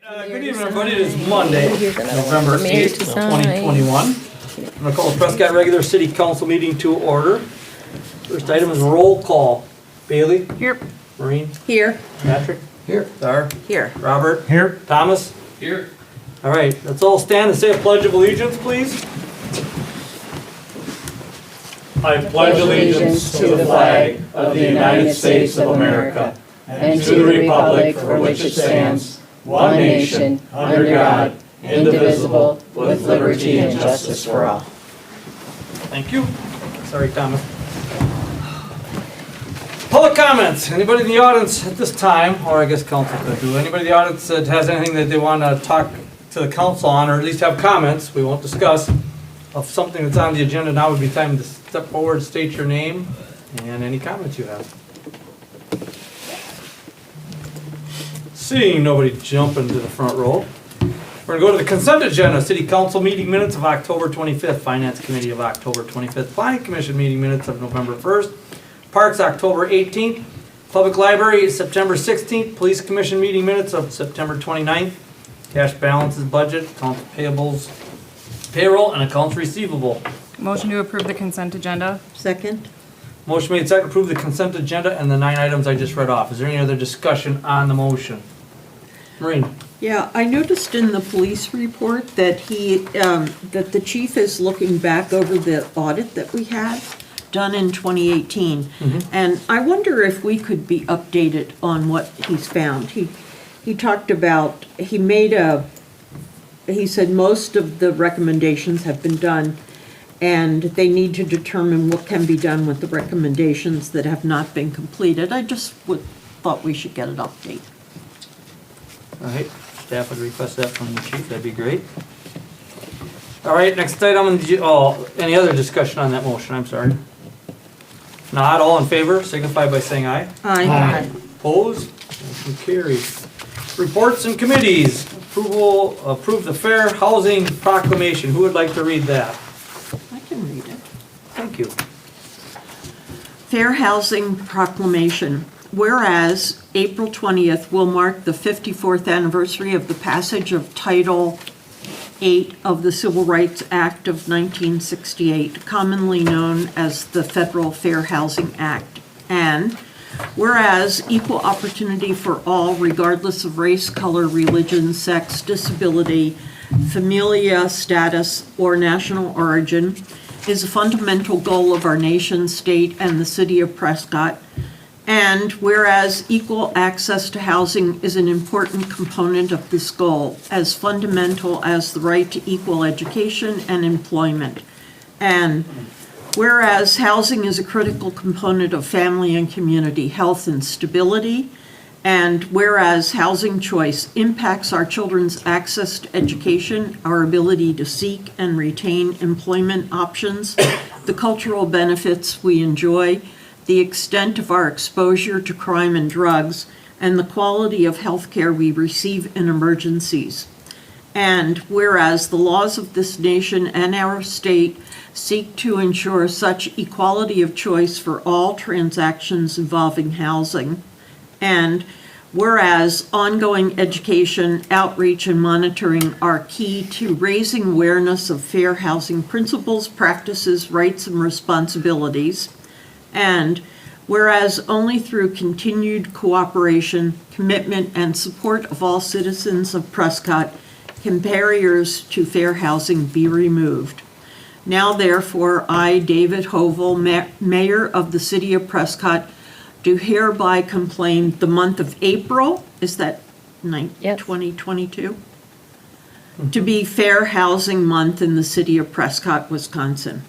Good evening, everybody. It is Monday, November 8th, 2021. I'm going to call the Prescott regular city council meeting to order. First item is roll call. Bailey? Here. Maureen? Here. Patrick? Here. Dar? Here. Robert? Here. Thomas? Here. All right, let's all stand and say a pledge of allegiance, please. I pledge allegiance to the flag of the United States of America and to the republic for which it stands, one nation, under God, indivisible, with liberty and justice for all. Thank you. Sorry, Thomas. Public comments. Anybody in the audience at this time, or I guess council could do, anybody in the audience that has anything that they want to talk to the council on, or at least have comments, we won't discuss, of something that's on the agenda, now would be time to step forward, state your name, and any comments you have. Seeing nobody jumping to the front row, we're going to go to the consent agenda. City council meeting minutes of October 25th, Finance Committee of October 25th, Planning Commission meeting minutes of November 1st, Parks October 18th, Public Library September 16th, Police Commission meeting minutes of September 29th, cash balances, budget, accounts payables, payroll, and accounts receivable. Motion to approve the consent agenda. Second. Motion made second, approve the consent agenda and the 9 items I just read off. Is there any other discussion on the motion? Maureen? Yeah, I noticed in the police report that that the chief is looking back over the audit that we had done in 2018. Mm-hmm. And I wonder if we could be updated on what he's found. He talked about, he said most of the recommendations have been done, and they need to determine what can be done with the recommendations that have not been completed. I just thought we should get an update. All right, staff would request that from the chief, that'd be great. All right, next item, any other discussion on that motion, I'm sorry? Not all in favor, signify by saying aye. Aye. Opposed, motion carries. Reports and committees, approve the Fair Housing Proclamation, who would like to read that? I can read it. Thank you. Fair Housing Proclamation. Whereas April 20th will mark the 54th anniversary of the passage of Title 8 of the Civil Rights Act of 1968, commonly known as the Federal Fair Housing Act. And whereas equal opportunity for all, regardless of race, color, religion, sex, disability, familia status, or national origin, is a fundamental goal of our nation, state, and the city of Prescott. And whereas equal access to housing is an important component of this goal, as fundamental as the right to equal education and employment. And whereas housing is a critical component of family and community health and stability. And whereas housing choice impacts our children's access to education, our ability to seek and retain employment options, the cultural benefits we enjoy, the extent of our exposure to crime and drugs, and the quality of health care we receive in emergencies. And whereas the laws of this nation and our state seek to ensure such equality of choice for all transactions involving housing. And whereas ongoing education, outreach, and monitoring are key to raising awareness of fair housing principles, practices, rights, and responsibilities. And whereas only through continued cooperation, commitment, and support of all citizens of Prescott can barriers to fair housing be removed. Now therefore, I, David Hovel, Mayor of the City of Prescott, do hereby proclaim the month of April, is that 2022? To be Fair Housing Month in the City of Prescott, Wisconsin.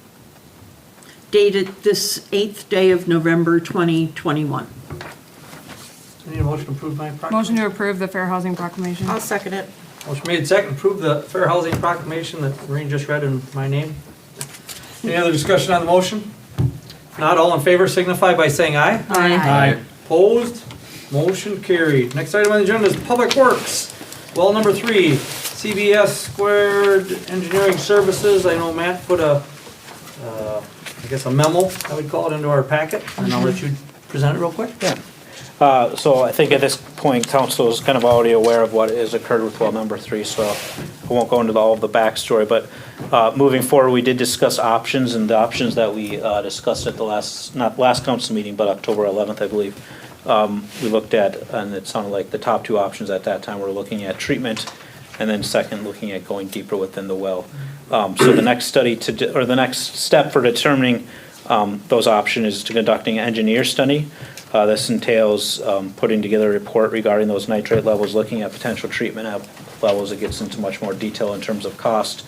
Dated this 8th day of November 2021. I need a motion to approve my proclamation. Motion to approve the Fair Housing Proclamation. I'll second it. Motion made second, approve the Fair Housing Proclamation that Maureen just read in my name. Any other discussion on the motion? Not all in favor, signify by saying aye. Aye. Opposed? Motion carried. Next item on the agenda is Public Works. Well, number 3, CBS Squared Engineering Services. I know Matt put a memo, I would call it, into our packet, and I'll let you present it real quick. Yeah. So I think at this point, council is kind of already aware of what has occurred with well number 3, so I won't go into all of the backstory. But moving forward, we did discuss options, and the options that we discussed at the not last council meeting, but October 11th, I believe, we looked at, and it sounded like the top 2 options at that time were looking at treatment, and then second, looking at going deeper within the well. So the next study or the next step for determining those options is to conducting an engineer study. This entails putting together a report regarding those nitrate levels, looking at potential treatment levels. It gets into much more detail in terms of cost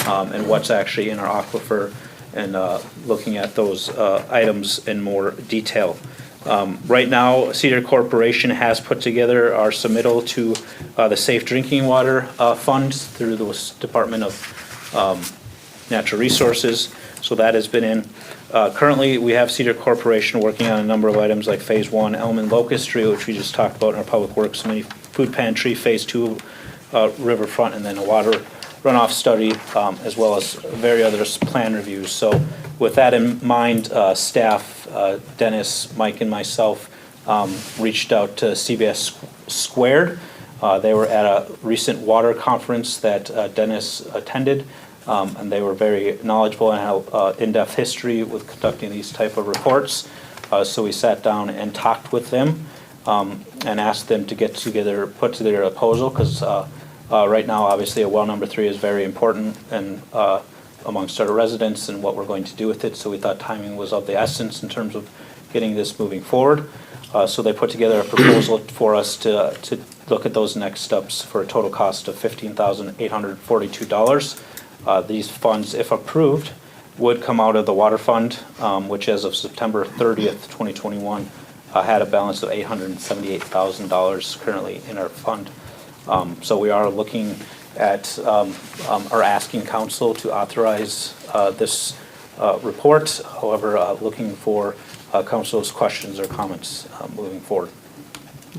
and what's actually in our aquifer, and looking at those items in more detail. Right now, Cedar Corporation has put together our submittal to the Safe Drinking Water Fund through the Department of Natural Resources. So that has been in. Currently, we have Cedar Corporation working on a number of items like Phase 1, Elm and Locust Tree, which we just talked about in our Public Works Mini Food Pantry, Phase 2, Riverfront, and then a water runoff study, as well as various other plan reviews. So with that in mind, staff, Dennis, Mike, and myself reached out to CBS Squared. They were at a recent water conference that Dennis attended. And they were very knowledgeable and had in-depth history with conducting these type of reports. So we sat down and talked with them and asked them to put together a proposal, because right now, obviously, a well number 3 is very important and amongst our residents and what we're going to do with it. So we thought timing was of the essence in terms of getting this moving forward. So they put together a proposal for us to look at those next steps for a total cost of $15,842. These funds, if approved, would come out of the water fund, which as of September 30th, 2021, had a balance of $878,000 currently in our fund. So we are looking at, or asking council to authorize this report. However, looking for council's questions or comments moving forward.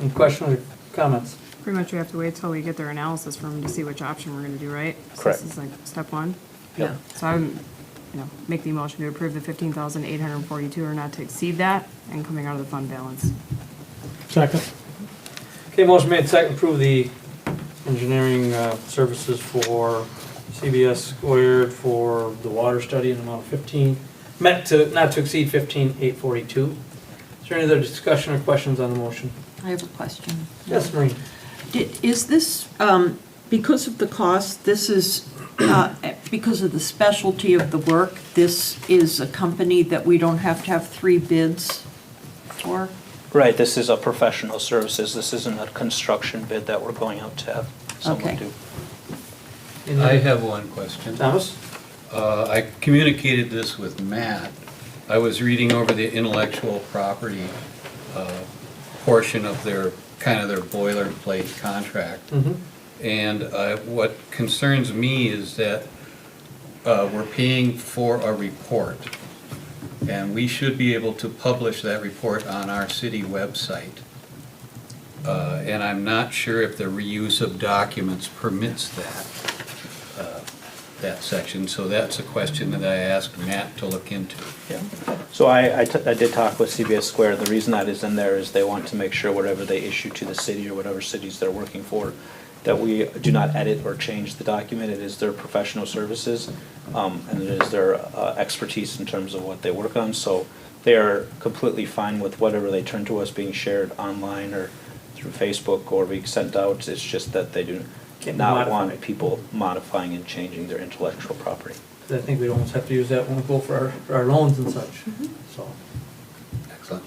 Any questions or comments? Pretty much we have to wait till we get their analysis from them to see which option we're gonna do, right? So Correct. This is like step 1. Yep. So I would, make the motion to approve the 15,842 or not to exceed that and coming out of the fund balance. Second. Okay, motion made, second, approve the engineering services for CBS Squared for the water study in the amount of not to exceed 15,842. Is there any other discussion or questions on the motion? I have a question. Yes, Maureen? Is this, because of the cost, this is, because of the specialty of the work, this is a company that we don't have to have 3 bids for? Right, this is a professional services. This isn't a construction bid that we're going out to have someone Okay. do. I have one question. Thomas? I communicated this with Matt. I was reading over the intellectual property portion of their boilerplate contract. Mm-hmm. And what concerns me is that we're paying for a report. And we should be able to publish that report on our city website. And I'm not sure if the reuse of documents permits that section. So that's a question that I asked Matt to look into. Yeah. So I did talk with CBS Square. The reason that is in there is they want to make sure whatever they issue to the city or whatever cities they're working for, that we do not edit or change the document. It is their professional services, and it is their expertise in terms of what they work on. So they are completely fine with whatever they turn to us being shared online or through Facebook or being sent out. It's just that they do Can't be not modified. want people modifying and changing their intellectual property. 'Cause I think we'd almost have to use that when we go for our loans and such, so. Excellent.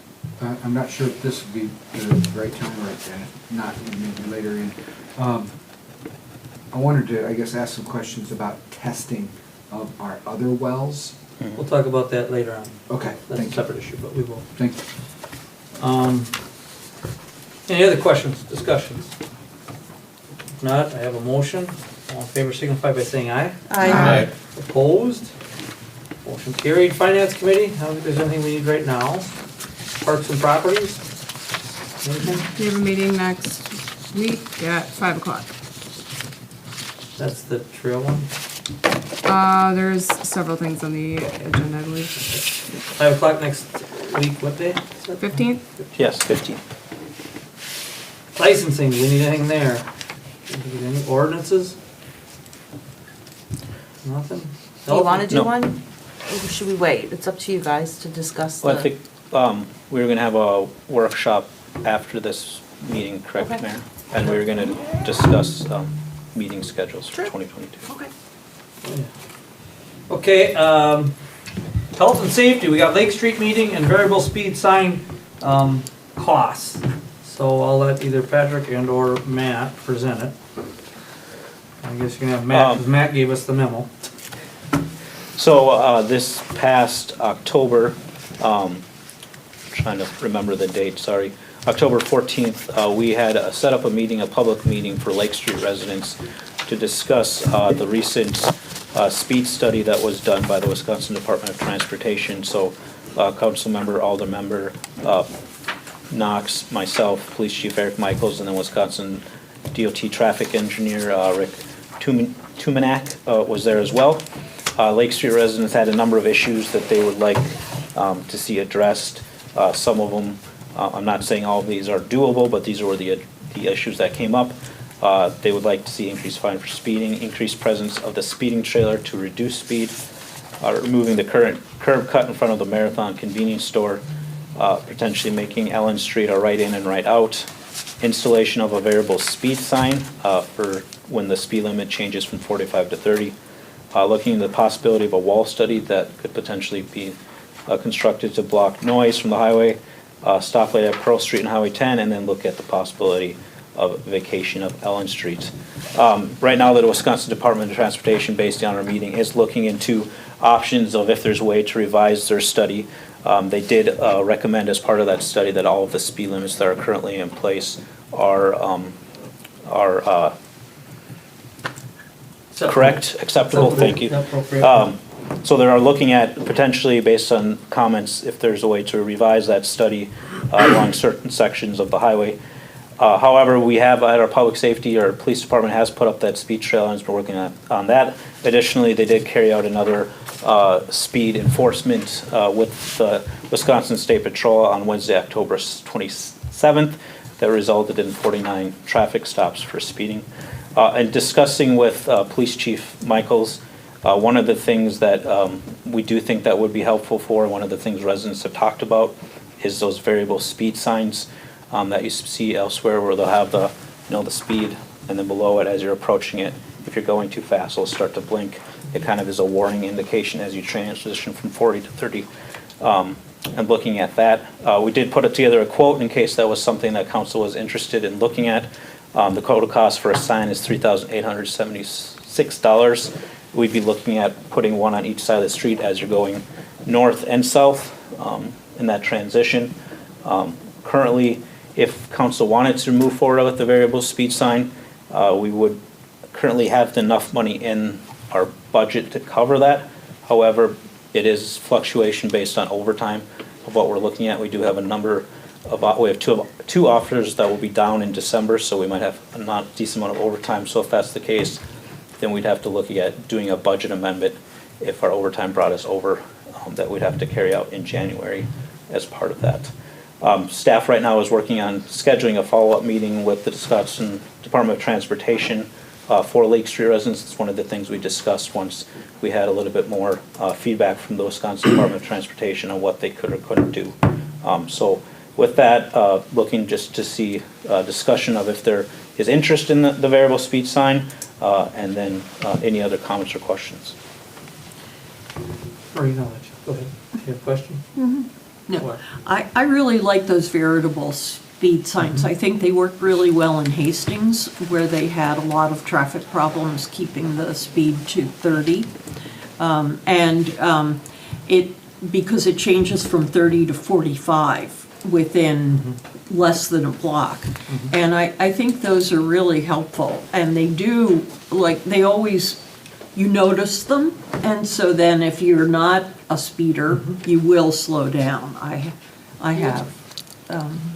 I'm not sure if this would be the right time or not, maybe later in. I wanted to, I guess, ask some questions about testing of our other wells. We'll talk about that later on. Okay, That's a thank you. separate issue, but we will. Thank you. Any other questions, discussions? If not, I have a motion. All in favor signify by saying aye. Aye. Opposed? Motion carried. Finance Committee, I don't think there's anything we need right now. Parks and Properties? Anything? We have a meeting next week at 5 o'clock. That's the trail one. There's several things on the agenda, I believe. 5 o'clock next week, what day? 15th? Yes, 15. Licensing, do we need anything there? Do we need any ordinances? Nothing? Do you wanna do No. one? Or should we wait? It's up to you guys to discuss the. Well, I think we were going to have a workshop after this meeting, correct, Okay. Mayor? And we were going to discuss meeting schedules for Sure. 2022. Okay. Okay, health and safety, we got Lake Street meeting and variable speed sign, costs. So I'll let either Patrick and or Matt present it. I guess you're gonna have Matt, because Matt gave us the memo. So this past October, trying to remember the date, sorry, October 14th, we had set up a meeting, a public meeting for Lake Street residents to discuss the recent speed study that was done by the Wisconsin Department of Transportation. So council member, alder member, Knox, myself, Police Chief Eric Michaels, and then Wisconsin DOT traffic engineer Rick Tumanak was there as well. Lake Street residents had a number of issues that they would like to see addressed. Some of them, I'm not saying all of these are doable, but these were the issues that came up. They would like to see increased fine for speeding, increased presence of the speeding trailer to reduce speed, removing the current curb cut in front of the Marathon convenience store, potentially making Ellen Street a right in and right out, installation of a variable speed sign for when the speed limit changes from 45 to 30, looking at the possibility of a wall study that could potentially be constructed to block noise from the highway, stoplight at Pearl Street and Highway 10, and then look at the possibility of vacation of Ellen Street. Right now, the Wisconsin Department of Transportation, based on our meeting, is looking into options of if there's a way to revise their study. They did recommend as part of that study that all of the speed limits that are currently in place are correct, acceptable, thank you. Appropriate. So they are looking at potentially, based on comments, if there's a way to revise that study along certain sections of the highway. However, we have at our public safety, our police department has put up that speed trailer and has been working on that. Additionally, they did carry out another speed enforcement with the Wisconsin State Patrol on Wednesday, October 27th, that resulted in 49 traffic stops for speeding. And discussing with Police Chief Michaels, one of the things that we do think that would be helpful for, one of the things residents have talked about, is those variable speed signs that you see elsewhere, where they'll have the, the speed, and then below it, as you're approaching it, if you're going too fast, it'll start to blink. It kind of is a warning indication as you transition from 40 to 30. And looking at that, we did put together a quote in case that was something that council was interested in looking at. The total cost for a sign is $3,876. We'd be looking at putting one on each side of the street as you're going north and south in that transition. Currently, if council wanted to move forward with the variable speed sign, we would currently have enough money in our budget to cover that. However, it is fluctuation based on overtime of what we're looking at. We do have a number of, we have two officers that will be down in December, so we might have a not decent amount of overtime. So if that's the case, then we'd have to look at doing a budget amendment if our overtime brought us over, that we'd have to carry out in January as part of that. Staff right now is working on scheduling a follow-up meeting with the Wisconsin Department of Transportation for Lake Street residents. It's one of the things we discussed once we had a little bit more feedback from the Wisconsin Department of Transportation on what they could or couldn't do. So with that, looking just to see discussion of if there is interest in the variable speed sign, and then any other comments or questions. Or go ahead. You have a question? No, What? I really like those variable speed signs. I think they work really well in Hastings, where they had a lot of traffic problems keeping the speed to 30. Because it changes from 30 to 45 within less than a block. And I think those are really helpful. And they do, they always, you notice them, and so then if you're not a speeder, you will slow down. I have.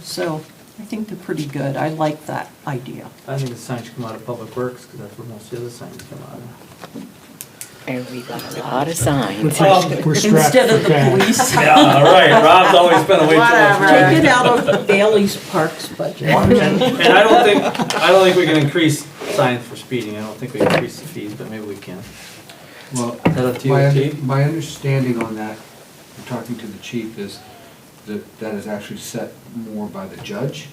So I think they're pretty good. I like that idea. I think the signs come out of Public Works, because that's where most of the other signs come out of. And we got a lot of signs. We're strapped Instead of for the cash. police. Yeah, all right, Rob's always spent way too much time. Take it out of Bailey's Parks budget. And I don't think we can increase signs for speeding, I don't think we increase the fees, but maybe we can. Well, Is that up to you, Chief? my understanding on that, from talking to the chief, is that is actually set more by the judge.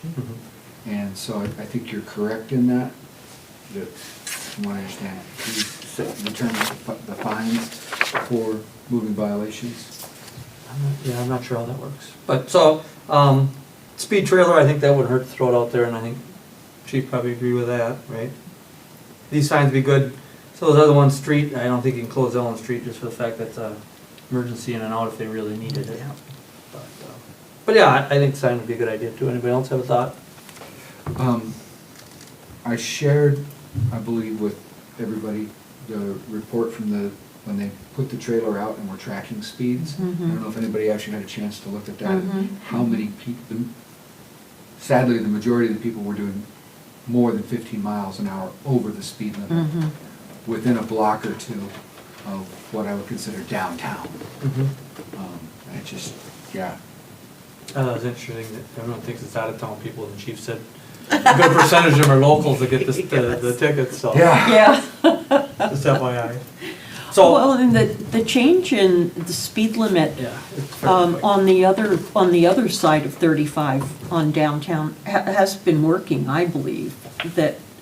And so I think you're correct in that, from what I understand, he determines the fines for moving violations. Yeah, I'm not sure how that works. But, so, speed trailer, I think that wouldn't hurt to throw it out there, and I think Chief probably agree with that, right? These signs be good. So those other ones, street, I don't think you can close Ellen Street just for the fact that it's a emergency in and out if they really needed it. But yeah, I think sign would be a good idea too. Anybody else have a thought? I shared, I believe, with everybody, the report from when they put the trailer out and were tracking speeds. I don't know if anybody actually had a chance to look at that. How many people, sadly, the majority of the people were doing more than 15 miles an hour over the speed limit within a block or two of what I would consider downtown. And it just, yeah. It's interesting that everyone thinks it's out of town people, and the chief said a good percentage of them are locals that get the tickets, so. Yeah. Just FYI. So, Well, and the change in the speed limit yeah. it's fairly quick. on the other side of 35 on downtown has been working, I believe.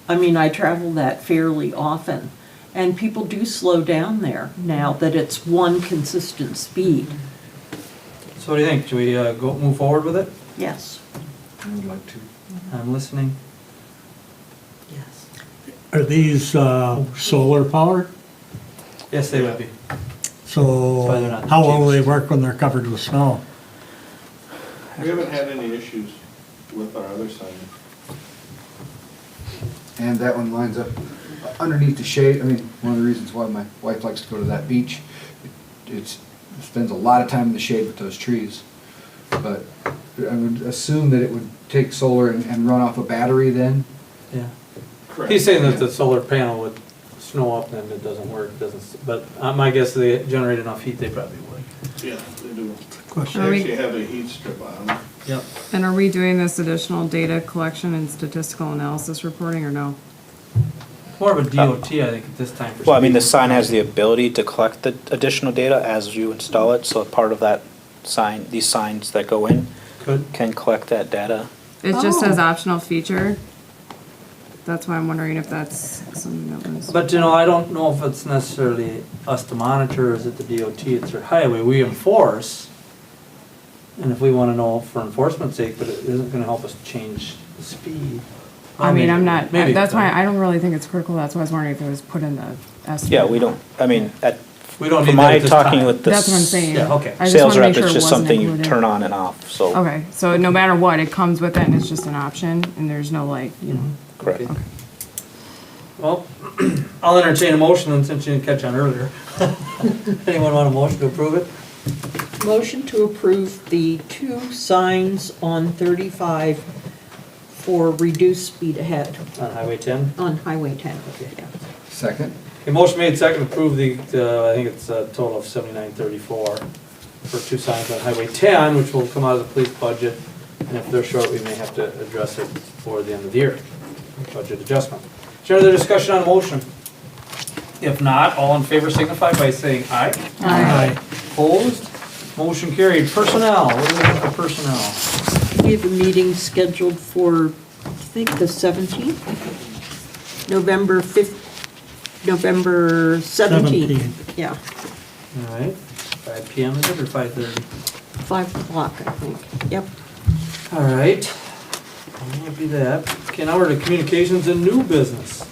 I travel that fairly often, and people do slow down there now that it's one consistent speed. So what do you think? Should we move forward with it? Yes. I would like to. I'm listening. Yes. Are these solar powered? Yes, they would be. So Why they're not how well will they cheapest. work when they're covered with snow? We haven't had any issues with our other sign. And that one lines up underneath the shade. I mean, one of the reasons why my wife likes to go to that beach, it spends a lot of time in the shade with those trees. But I would assume that it would take solar and run off a battery then. Yeah. Correct. He's saying that the solar panel would snow up and it doesn't work, but my guess is they generate enough heat, they probably would. Yeah, they do. Question. They Are we- actually have a heat strip on them. Yep. And are we doing this additional data collection and statistical analysis reporting or no? More of a DOT, I think, at this time. for Well, I mean, the speed. sign has the ability to collect the additional data as you install it, so part of that sign, these signs that go in Could. can collect that data. It just Oh. says optional feature. That's why I'm wondering if that's something that was. But I don't know if it's necessarily us to monitor, or is it the DOT, it's their highway, we enforce. And if we wanna know for enforcement's sake, but it isn't gonna help us change the speed. I mean, I'm not, Maybe it that's why could. I don't really think it's critical. That's why I was wondering if it was put in the estimate. Yeah, we don't, I mean, We don't need from that my at this talking time. with the That's what I'm saying. Yeah, okay. I just sales wanna rep, make sure it's it just wasn't something you included. turn on and off, so. Okay, so no matter what, it comes with it and it's just an option and there's no Correct. Okay. Well, I'll entertain a motion, and since you didn't catch on earlier. Anyone want a motion to approve it? Motion to approve the 2 signs on 35 for reduced speed ahead On Highway 10? on Highway 10. Yeah. Second? Okay, motion made, second, to approve the, I think it's a total of $79.34 for 2 signs on Highway 10, which will come out of the police budget. And if they're short, we may have to address it before the end of the year. Budget adjustment. Is there any other discussion on the motion? If not, all in favor signify by saying aye. Aye. Opposed? Motion carried. Personnel, what do we have for personnel? We have a meeting scheduled for, I think, the 17th? November 17th. 17th. Yeah, All right, 5 PM is it, or 5:30? 5 o'clock, I think. Yep. All right, that'll be that. Okay, now we're to communications and new business.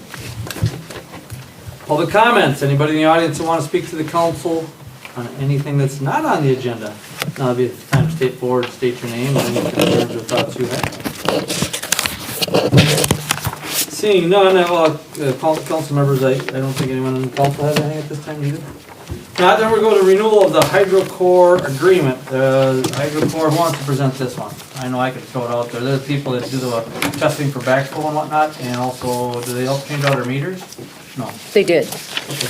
Public comments, anybody in the audience who want to speak to the council on anything that's not on the agenda? Now would be the time to state forward, state your name, and any concerns or thoughts you have. Seeing none, council members, I don't think anyone on the council has anything at this time either. Now, then we go to renewal of the HydroCore agreement. HydroCore, who wants to present this one? I know I could throw it out there. There's people that do the testing for backflow and whatnot, and also, do they help change out our meters? No. They did. Okay.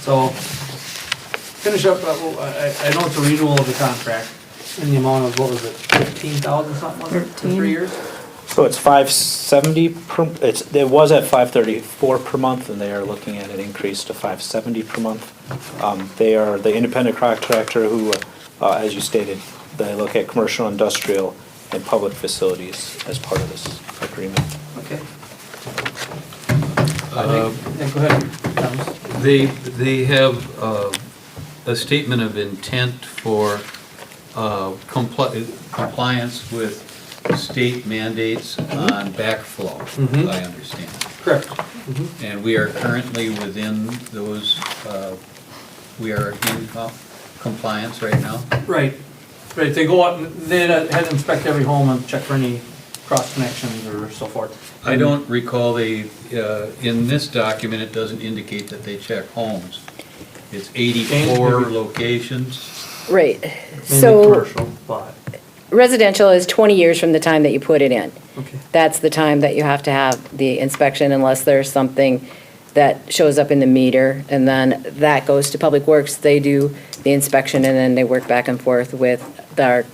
So, finish up, I know it's a renewal of the contract in the amount of, what was it, 15,000 something, was it, for 3 years? So it's 570 per, it was at 534 per month, and they are looking at an increase to 570 per month. They are the independent contractor who, as you stated, they look at commercial, industrial, and public facilities as part of this agreement. Okay. Yeah, go ahead, Thomas. They have a statement of intent for compliance with state mandates on backflow, Mhm. I understand. Correct. And we are currently within those, we are in compliance right now? Right, right, they go out, and they had to inspect every home and check for any cross connections or so forth. I don't recall they, in this document, it doesn't indicate that they check homes. It's 84 locations. Right, Mainly so commercial, but, residential is 20 years from the time that you put it in. okay. That's the time that you have to have the inspection unless there's something that shows up in the meter. And then that goes to Public Works, they do the inspection, and then they work back and forth with our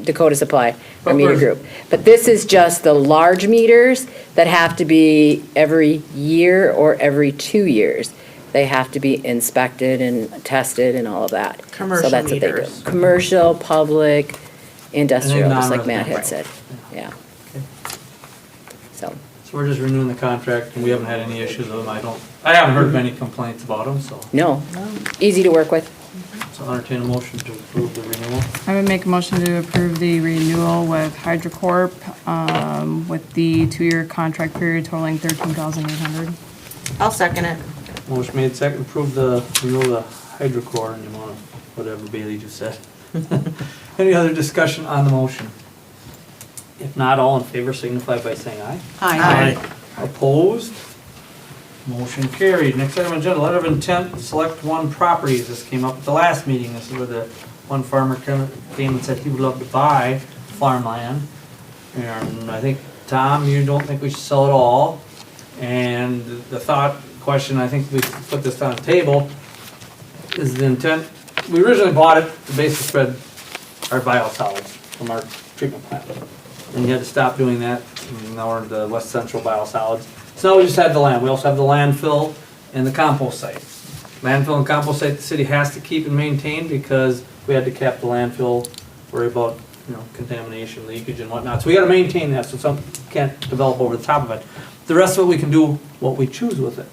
Dakota Supply, our meter group. But this is just the large meters that have to be every year or every 2 years. They have to be inspected and tested and all of that. So Commercial that's what they do. meters. Commercial, public, industrial, just like Matt had non-residential. said. Yeah. So, So we're just renewing the contract, and we haven't had any issues with them, I haven't heard of any complaints about them, so, no, easy to work with. so I'll entertain a motion to approve the renewal. I would make a motion to approve the renewal with HydroCorp, with the 2-year contract period totaling 13,800. I'll second it. Motion made, second, approve the renewal of hydrochlor in the amount of whatever Bailey just said. Any other discussion on the motion? If not, all in favor signify by saying aye. Aye. Opposed? Motion carried. Next item on agenda, letter of intent, select one properties. This came up at the last meeting. This is where the one farmer came and said he would love to buy farmland. And I think, Tom, you don't think we should sell it all. And the thought, question, I think we put this on the table, is the intent, we originally bought it to basically spread our biosolids from our treatment plant. And you had to stop doing that, and now we're in the west central biosolids. So now we just had the land, we also have the landfill and the compost site. Landfill and compost site, the city has to keep and maintain because we had to cap the landfill, worry about, contamination, leakage and whatnot. So we gotta maintain that, so some can't develop over the top of it. The rest of it, we can do what we choose with it.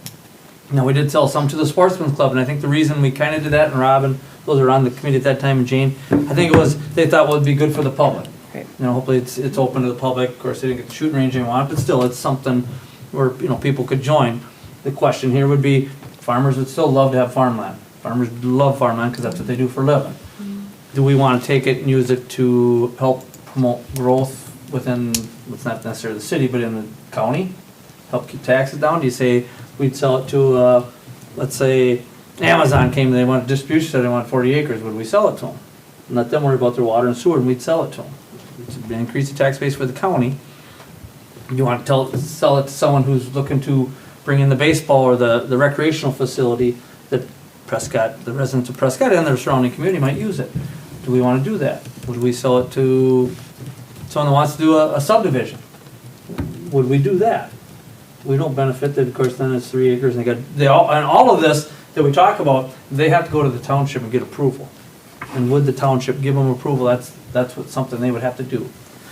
Now, we did sell some to the Sportsman's Club, and I think the reason we kinda did that, and Robin, those were on the committee at that time, and Jane, I think it was, they thought it would be good for the public. Right. Hopefully it's open to the public, of course, they didn't get the shooting range they want, but still, it's something where, people could join. The question here would be, farmers would still love to have farmland. Farmers love farmland, because that's what they do for a living. Do we wanna take it and use it to help promote growth within, it's not necessarily the city, but in the county? Help keep taxes down? Do you say we'd sell it to, let's say, Amazon came, they want distribution, said they want 40 acres, would we sell it to them? And let them worry about their water and sewer, and we'd sell it to them. To increase the tax base for the county. You want to sell it to someone who's looking to bring in the baseball or the recreational facility that Prescott, the residents of Prescott and their surrounding community might use it. Do we want to do that? Would we sell it to someone who wants to do a subdivision? Would we do that? We don't benefit that, of course, then it's 3 acres, and and all of this that we talk about, they have to go to the township and get approval. And would the township give them approval? That's something they would have to do.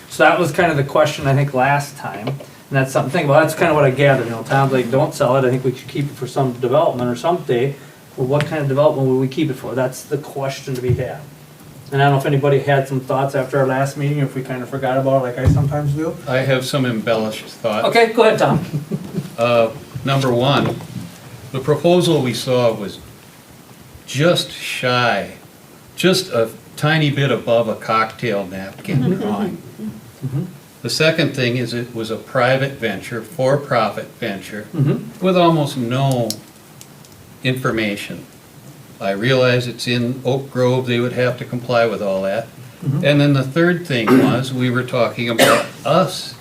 So that was kind of the question, I think, last time, and that's something to think about. That's kind of what I gathered, Tom's like, don't sell it, I think we should keep it for some development or someday. Well, what kind of development would we keep it for? That's the question to be had. And I don't know if anybody had some thoughts after our last meeting, or if we kind of forgot about it like I sometimes do. I have some embellished thoughts. Okay, go ahead, Tom. Number one, the proposal we saw was just shy, just a tiny bit above a cocktail napkin drawing. The second thing is it was a private venture, for-profit venture, with almost no information. I realize it's in Oak Grove, they would have to comply with all that. And then the third thing was, we were talking about us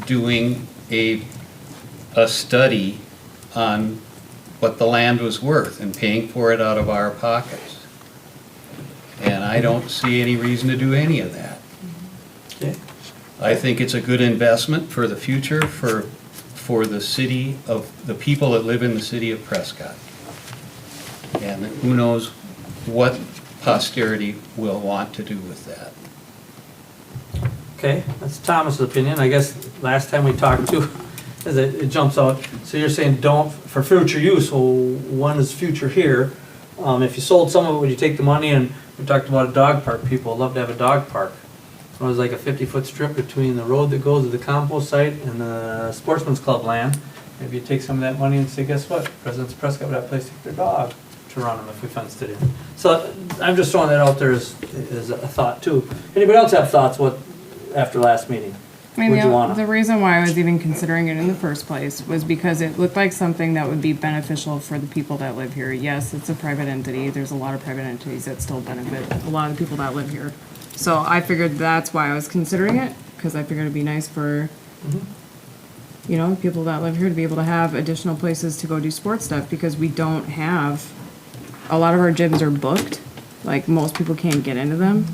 doing a study on what the land was worth and paying for it out of our pockets. And I don't see any reason to do any of that. Okay. I think it's a good investment for the future, for the city of, the people that live in the city of Prescott. And who knows what posterity will want to do with that. Okay, that's Thomas's opinion. I guess last time we talked to, as it jumps out, so you're saying don't, for future use, well, when is future here? If you sold some of it, would you take the money, and we talked about a dog park, people would love to have a dog park. It was like a 50-foot strip between the road that goes to the compost site and the sportsman's club land. Maybe you take some of that money and say, guess what? Residents of Prescott would have a place to take their dog to run them if we fenced it in. So I'm just throwing that out there as a thought too. Anybody else have thoughts after last meeting? I mean, Would you wanna? the reason why I was even considering it in the first place was because it looked like something that would be beneficial for the people that live here. Yes, it's a private entity. There's a lot of private entities that still benefit a lot of the people that live here. So I figured that's why I was considering it, because I figured it'd be nice for, you know, people that live here to be able to have additional places to go do sports stuff, because we don't have, a lot of our gyms are booked. Like, most people can't get into them.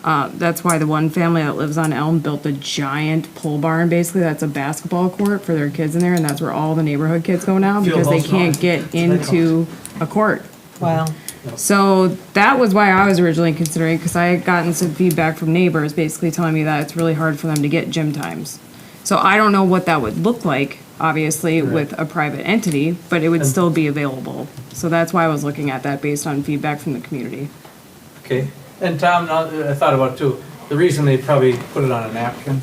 That's why the one family that lives on Elm built a giant pole barn, basically, that's a basketball court for their kids in there, and that's where all the neighborhood kids go now, Field because they house can't now. get into a court. Wow. So that was why I was originally considering, because I had gotten some feedback from neighbors basically telling me that it's really hard for them to get gym times. So I don't know what that would look like, obviously, with a private entity, but it would still be available. So that's why I was looking at that based on feedback from the community. Okay, and Tom, now I thought about it too, the reason they probably put it on a napkin,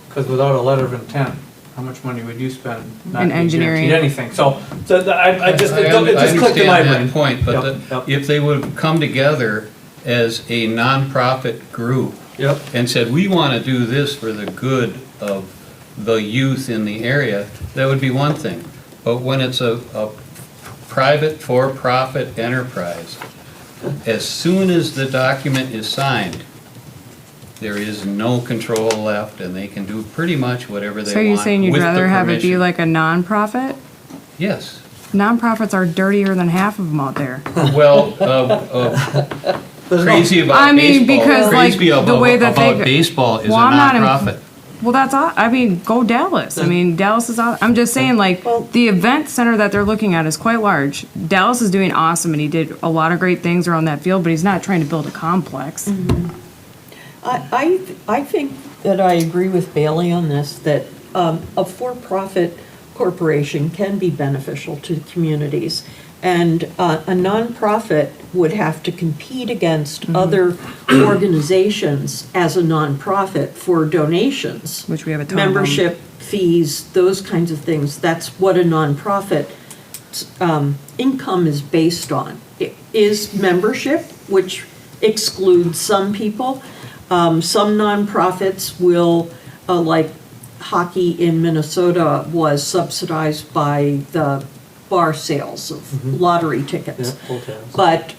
because without a letter of intent, how much money would you spend not In being engineering. guaranteed anything? So I just, it I just clicked in my understand brain. that point, but Yep, if they would have come together as a nonprofit group Yep, and said, we want to do this for the good of the youth in the area, that would be one thing. But when it's a private for-profit enterprise, as soon as the document is signed, there is no control left, and they can do pretty much whatever they So want you're saying you'd with the rather have it be permission. like a nonprofit? Yes. Nonprofits are dirtier than half of them out there. Well, crazy about I mean, baseball. because, like, Crazy the way that they- about baseball is a Well, I'm not nonprofit. Well, that's all, I mean, go Dallas. I mean, Dallas is out, I'm just saying, like, the event center that they're looking at is quite large. Dallas is doing awesome, and he did a lot of great things around that field, but he's not trying to build a complex. I think that I agree with Bailey on this, that a for-profit corporation can be beneficial to communities. And a nonprofit would have to compete against other organizations as a nonprofit for donations. Which we have a ton of them. Membership fees, those kinds of things. That's what a nonprofit income is based on. It is membership, which excludes some people. Some nonprofits will, like hockey in Minnesota was subsidized by the bar sales of lottery yeah, tickets. hotels. But,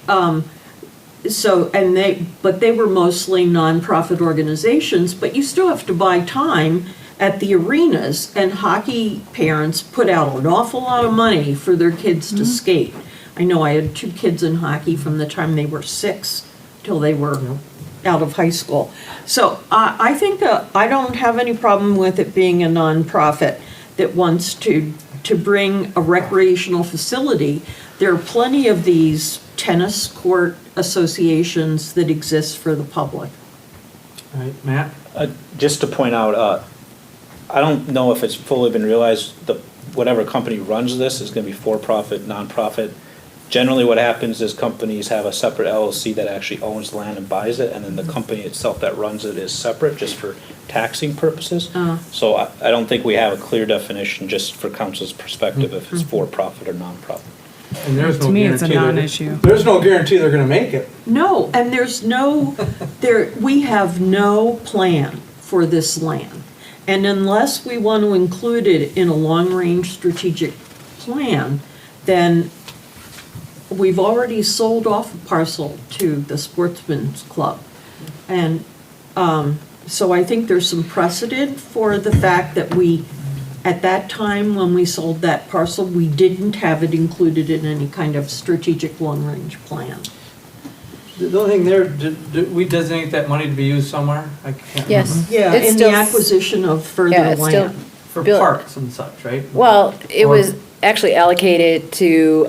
but they were mostly nonprofit organizations, but you still have to buy time at the arenas, and hockey parents put out an awful lot of money for their kids to skate. I know I had 2 kids in hockey from the time they were 6 till they were out of high school. So I think I don't have any problem with it being a nonprofit that wants to bring a recreational facility. There are plenty of these tennis court associations that exist for the public. All right, Matt? Just to point out, I don't know if it's fully been realized, whatever company runs this is gonna be for-profit, nonprofit. Generally, what happens is companies have a separate LLC that actually owns the land and buys it, and then the company itself that runs it is separate, just for taxing purposes. So I don't think we have a clear definition, just for council's perspective, if it's for-profit or nonprofit. And there's no To me, it's a guarantee non-issue. There's no guarantee they're gonna make it. No, and there's no, we have no plan for this land. And unless we want to include it in a long-range strategic plan, then we've already sold off a parcel to the Sportsman's Club. And so I think there's some precedent for the fact that we At that time, when we sold that parcel, we didn't have it included in any kind of strategic long-range plan. The only thing there, did we designate that money to be used somewhere? I can't Yes. remember. Yeah, It's in the still- acquisition of Yeah, further it's still- land. For Bill- parks and such, right? Well, it Or- was actually allocated to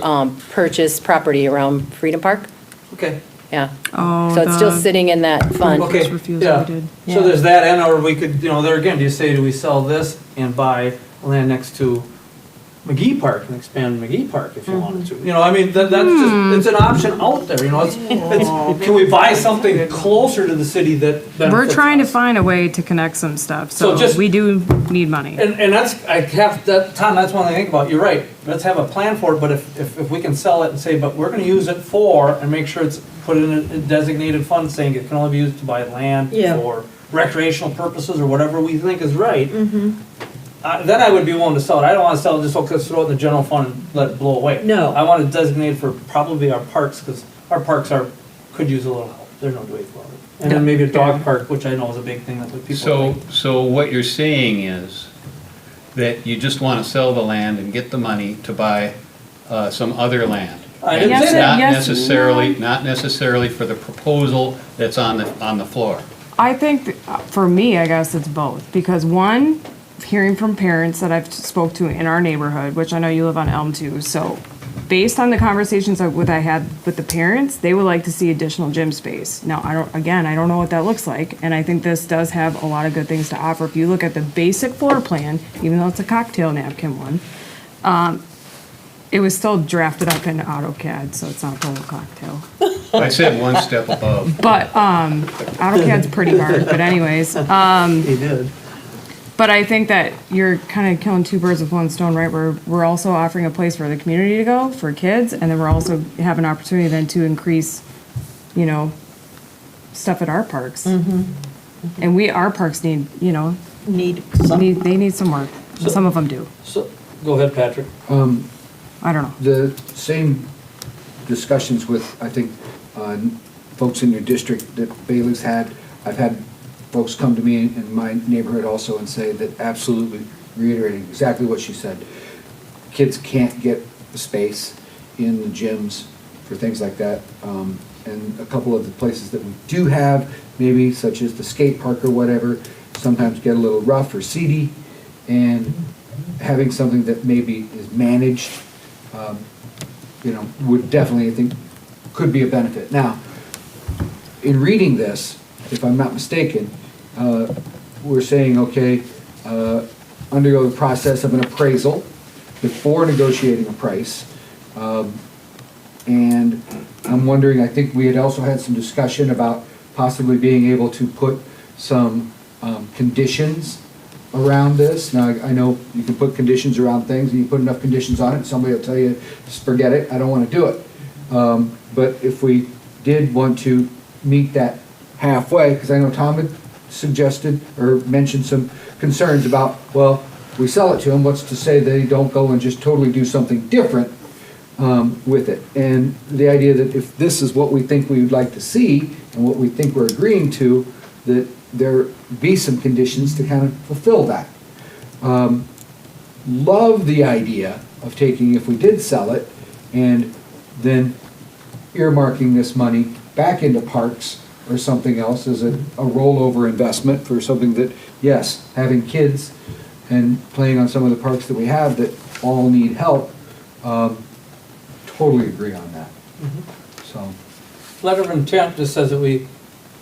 purchase property around Freedom Park. Okay. Yeah. Oh, So it's still the sitting in that fund. Okay, refusal yeah. we did. So there's that, and or we could, there again, do you say, do we sell this and buy land next to McGee Park and expand McGee Park if you wanted to? I mean, that's just, it's an option out there, can we buy something closer to the city that benefits We're trying to us? find a way to connect some stuff, So so just- we do need money. And Tom, that's one thing I think about, you're right, let's have a plan for it, but if we can sell it and say, but we're gonna use it for, and make sure it's put in a designated fund saying it can only be used to buy land Yeah. for recreational purposes or whatever we think is right, then I would be willing to sell it. I don't wanna sell it just because throw it in the general fund and let it blow away. No. I want it designated for probably our parks, because our parks could use a little help, they're no way for it. And then maybe a dog park, which I know is a big thing that people like. So what you're saying is that you just want to sell the land and get the money to buy some other land? I didn't Yes, say that. Not necessarily for the proposal that's on the floor. I think, for me, I guess it's both, because one, hearing from parents that I've spoke to in our neighborhood, which I know you live on Elm too, so based on the conversations I had with the parents, they would like to see additional gym space. Now, I don't know what that looks like, and I think this does have a lot of good things to offer. If you look at the basic floor plan, even though it's a cocktail napkin one, it was still drafted up in AutoCAD, so it's not the whole cocktail. I said one step above. But, AutoCAD's pretty hard, but anyways, He did. but I think that you're kind of killing two birds with one stone, right? We're also offering a place for the community to go, for kids, and then we're also have an opportunity then to increase, stuff at our parks. And our parks need, Need some. they need some work. Some of them do. So, go ahead, Patrick. I don't know. The same discussions with, I think, folks in your district that Bailey's had, I've had folks come to me in my neighborhood also and say that absolutely reiterating exactly what she said. Kids can't get the space in the gyms for things like that. And a couple of the places that we do have, maybe such as the skate park or whatever, sometimes get a little rough or seedy. And having something that maybe is managed, would definitely, I think, could be a benefit. Now, in reading this, if I'm not mistaken, we're saying, okay, undergo the process of an appraisal before negotiating a price. And I'm wondering, I think we had also had some discussion about possibly being able to put some conditions around this. Now, I know you can put conditions around things, and you put enough conditions on it, somebody will tell you, just forget it, I don't want to do it. But if we did want to meet that halfway, because I know Tom had suggested or mentioned some concerns about, well, we sell it to them, what's to say they don't go and just totally do something different with it? And the idea that if this is what we think we would like to see, and what we think we're agreeing to, that there be some conditions to kind of fulfill that. Love the idea of taking, if we did sell it, and then earmarking this money back into parks or something else as a rollover investment for something that, yes, having kids and playing on some of the parks that we have that all need help, totally agree on that. So, Letter of intent just says that we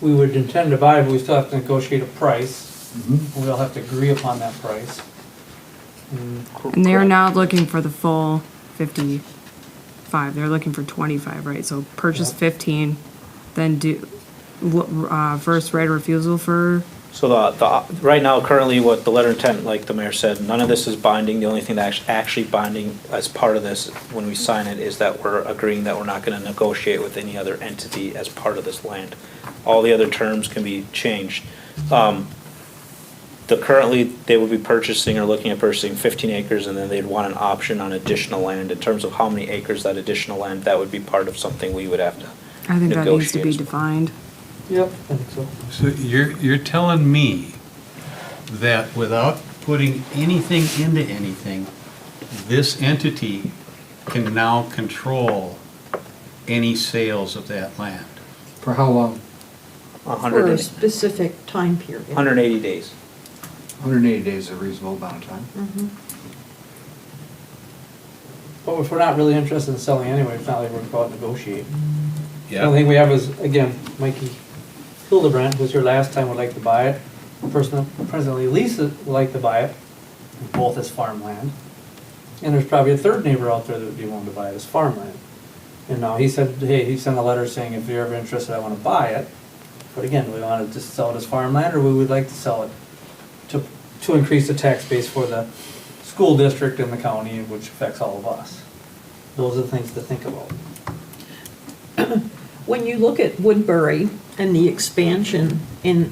would intend to buy, but we still have to negotiate a price. We'll have to agree upon that price. And they're not looking for the full 55, they're looking for 25, right? So purchase 15, then do, first right of refusal for, So right now, currently, what the letter of intent, like the mayor said, none of this is binding. The only thing that's actually binding as part of this, when we sign it, is that we're agreeing that we're not gonna negotiate with any other entity as part of this land. All the other terms can be changed. Currently, they would be purchasing or looking at purchasing 15 acres, and then they'd want an option on additional land. In terms of how many acres that additional land, that would be part of something we would have to I think that needs to be negotiate. defined. Yep, I think so. So you're telling me that without putting anything into anything, this entity can now control any sales of that land. For how long? For a 100 specific time period. 180 days. 180 days is a reasonable amount of time. But if we're not really interested in selling anyway, it's not like we're going to go out and negotiate. The Yeah. only thing we have is, again, Mikey Hildebrandt was here last time, would like to buy it. The person that presently Lisa would like to buy it, both as farmland. And there's probably a third neighbor out there that would be willing to buy it as farmland. And now he said, hey, he sent a letter saying, if you're ever interested, I want to buy it. But again, we want to just sell it as farmland, or we would like to sell it to increase the tax base for the school district and the county, which affects all of us. Those are the things to think about. When you look at Woodbury and the expansion in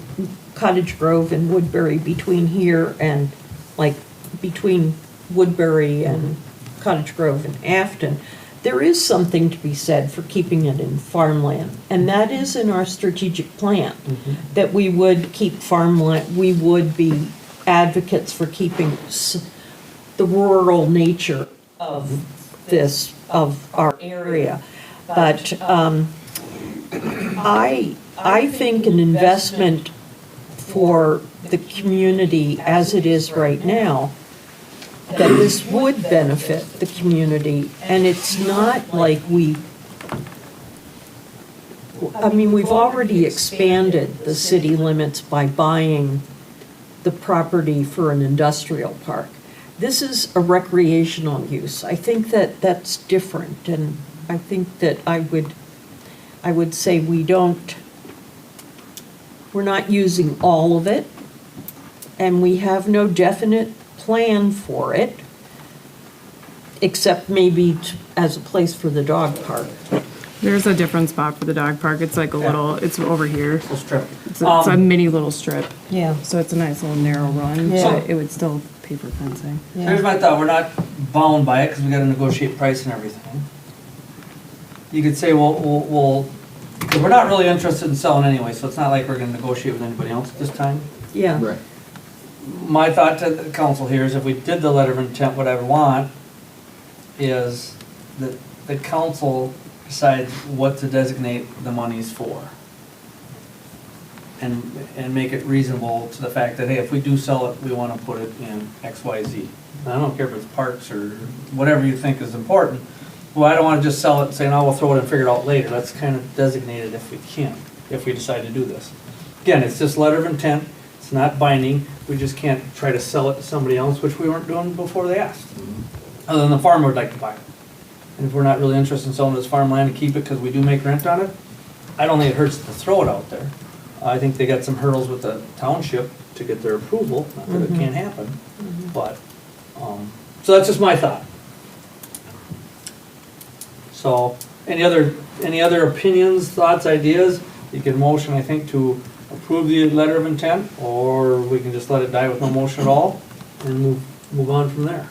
Cottage Grove and Woodbury between here and, like, between Woodbury and Cottage Grove and Afton, there is something to be said for keeping it in farmland. And that is in our strategic plan, that we would keep farmland, we would be advocates for keeping the rural nature of this, of our area. But I think an investment for the community as it is right now, that this would benefit the community. And it's not like we've already expanded the city limits by buying the property for an industrial park. This is a recreational use. I think that that's different, and I think that I would say we're not using all of it, and we have no definite plan for it, except maybe as a place for the dog park. There's a different spot for the dog park. It's like a little, it's over here. Little strip. It's a mini little strip. Yeah. So it's a nice little narrow run, Yeah. but it would still pay for fencing. Here's my thought, we're not bound by it, because we gotta negotiate price and everything. You could say, well, because we're not really interested in selling anyway, so it's not like we're gonna negotiate with anybody else at this time. Yeah. Right. My thought to the council here is if we did the letter of intent, what I would want is that the council decides what to designate the monies for. And make it reasonable to the fact that, hey, if we do sell it, we wanna put it in X, Y, Z. And I don't care if it's parks or whatever you think is important. Well, I don't wanna just sell it and say, no, we'll throw it and figure it out later. Let's kind of designate it if we can, if we decide to do this. Again, it's just letter of intent, it's not binding, we just can't try to sell it to somebody else, which we weren't doing before they asked. Other than the farmer would like to buy it. And if we're not really interested in selling this farmland and keep it because we do make rent on it, I don't think it hurts to throw it out there. I think they got some hurdles with the township to get their approval, not that it can't happen, but, so that's just my thought. So, any other opinions, thoughts, ideas? You can motion, I think, to approve the letter of intent, or we can just let it die with no motion at all, and move on from there.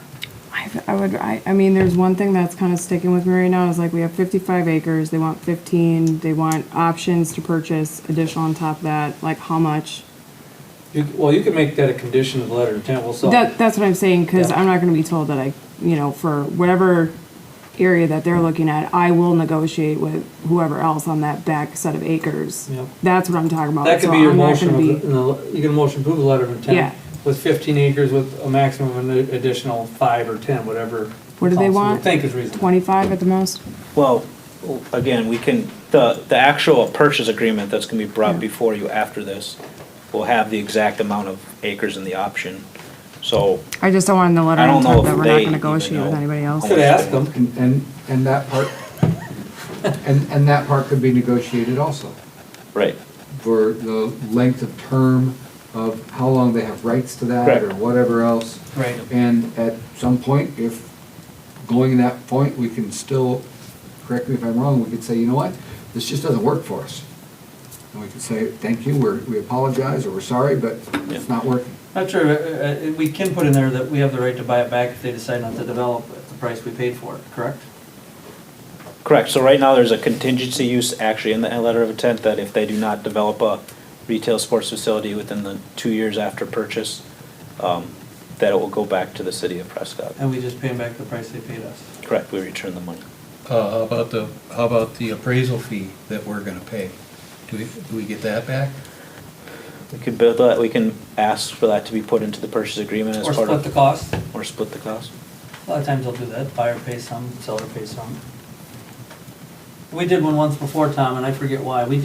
I mean, there's one thing that's kind of sticking with me right now is like we have 55 acres, they want 15, they want options to purchase additional on top of that, like how much? Well, you can make that a condition of the letter of intent, we'll sell. That's what I'm saying, because Yeah. I'm not gonna be told that for whatever area that they're looking at, I will negotiate with whoever else on that back set of acres. Yep. That's what I'm talking about. That could So be your I'm not motion, gonna you can motion approve the letter of intent. Yeah. With 15 acres with a maximum of an additional 5 or 10, whatever. What do they council would want? think is reasonable. 25 at the most? Well, again, we can, the actual purchase agreement that's gonna be brought before you after this will have the exact amount of acres in the option. So I just don't want in the letter I don't of know intent if that we're they not even gonna negotiate with know. anybody else. Could ask them. And that part, and that part could be negotiated also, right, for the length of term of how long they have rights to that, Correct. or whatever else. Right. And at some point, if going to that point, we can still, correct me if I'm wrong, we could say, you know what, this just doesn't work for us. And we could say, thank you, we apologize, or we're sorry, but it's not working. Not sure, we can put in there that we have the right to buy it back if they decide not to develop at the price we paid for it, correct? correct. So right now, there's a contingency use actually in the letter of intent that if they do not develop a retail sports facility within the 2 years after purchase, that it will go back to the city of Prescott. And we just pay them back the price they paid us. Correct, we return the money. How about the appraisal fee that we're gonna pay? Do we get that back? We can build that, we can ask for that to be put into the purchase agreement as Or part split of. the cost. Or split the cost. A lot of times they'll do that, buyer pays some, seller pays some. We did one once before, Tom, and I forget why. We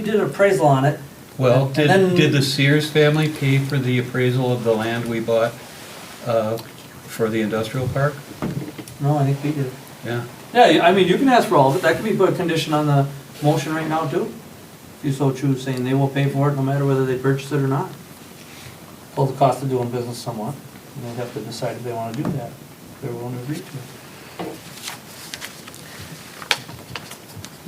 did appraisal on it. Well, And then- did the Sears family pay for the appraisal of the land we bought for the industrial park? No, I think we did. Yeah. Yeah, I mean, you can ask for all of it. That could be put a condition on the motion right now too. If you so choose, saying they will pay for it no matter whether they purchase it or not. Pull the cost of doing business somewhat. And they'd have to decide if they want to do that. If they're willing to agree to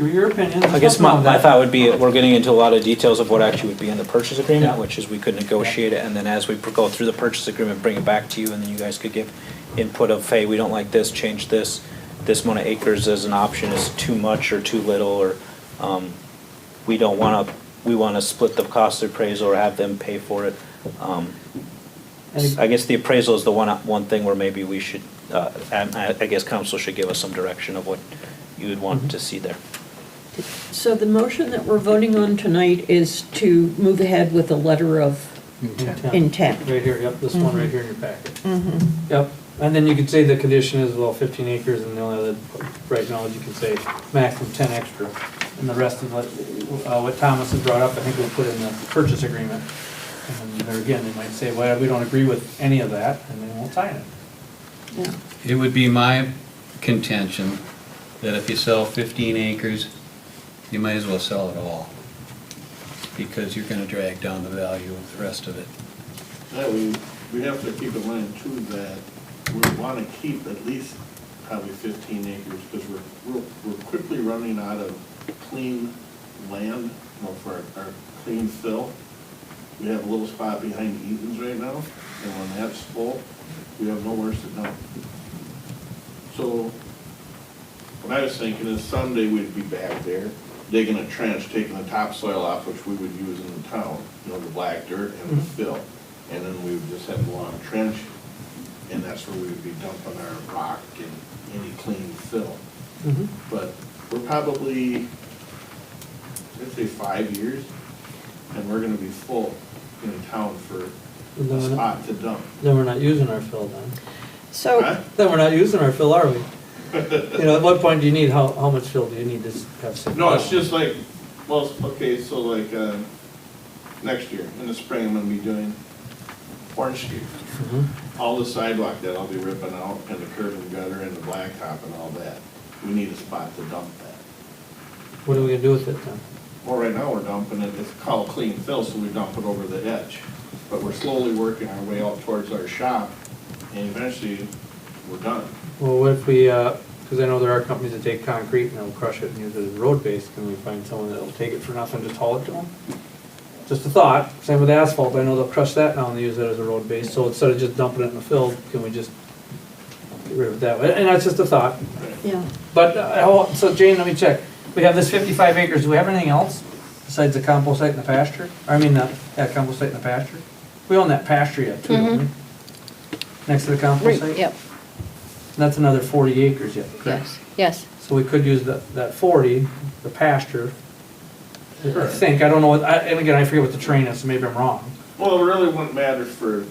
it. Your opinion. I guess my thought would be, we're getting into a lot of details of what actually would be in the purchase agreement, Yeah. which is we could negotiate it, and then as we go through the purchase agreement, bring it back to you, and then you guys could give input of, hey, we don't like this, change this amount of acres as an option is too much or too little, or, we don't wanna, we wanna split the cost of appraisal or have them pay for it. I guess the appraisal is the one thing where maybe we should, I guess council should give us some direction of what you would want to see there. So the motion that we're voting on tonight is to move ahead with a letter of intent. Right here, yep, this one right here in your packet. Yep, and then you could say the condition is, well, 15 acres, and the only other, right now, you can say maximum 10 extra. And the rest of what Thomas has brought up, I think we'll put in the purchase agreement. And there again, they might say, well, we don't agree with any of that, and they won't sign it. Yeah. It would be my contention that if you sell 15 acres, you might as well sell it all, because you're gonna drag down the value of the rest of it. Yeah, we have to keep in mind too that we want to keep at least probably 15 acres because we're quickly running out of clean land, for our clean fill. We have a little spot behind Eaton's right now, and when that's full, we have nowhere to dump. So what I was thinking is someday we'd be back there, digging a trench, taking the topsoil off, which we would use in the town, the black dirt and the fill. And then we would just have a long trench, and that's where we would be dumping our rock and any clean fill. But we're probably, I'd say 5 years, and we're gonna be full in town for a spot to dump. Then we're not using our fill then. So, Huh? Then we're not using our fill, are we? At what point do you need, how much fill do you need to have? safe No, it's fill? just like, well, okay, so like, next year, in the spring, I'm gonna be doing Orange Street. All the sidewalk that I'll be ripping out, and the curb and gutter, and the blacktop and all that. We need a spot to dump that. What are we gonna do with it then? Well, right now, we're dumping it, it's called clean fill, so we dump it over the edge. But we're slowly working our way out towards our shop, and eventually, we're done. Well, what if we, because I know there are companies that take concrete and they'll crush it and use it as road base, can we find someone that'll take it for nothing, just haul it to them? Just a thought, same with asphalt, I know they'll crush that now and they use it as a road base, so instead of just dumping it in the field, can we just get rid of it that way? And that's just a thought. yeah, But, so Jane, let me check, we have this 55 acres, do we have anything else besides the compost site and the pasture? I mean, compost site and the pasture? We own that pasture yet too, don't we? Next to the compost site? Yep, That's another 40 acres yet, correct? yes, yes. So we could use that 40, the pasture, I think, I don't know, and again, I forget what the terrain is, so maybe I'm wrong. Well, it really wouldn't matter for